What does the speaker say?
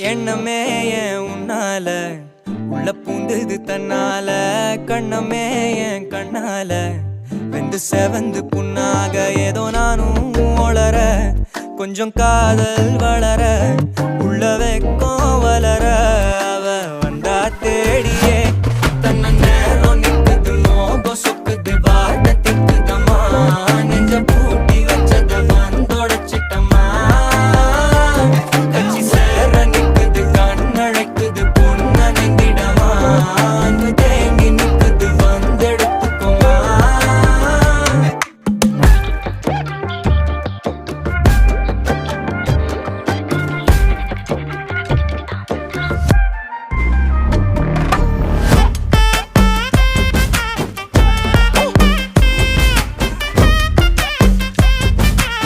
எண்ணமே ஏன் உன்னால உள்ள பூந்தது தன்னால கண்ணமே ஏன் கண்ணால வெந்து செவந்து புண்ணாக ஏதோ நானும் ஒளர கொஞ்சம் காதல் வளர உள்ள வெக்கம் வளர அவ வந்தா தேடியே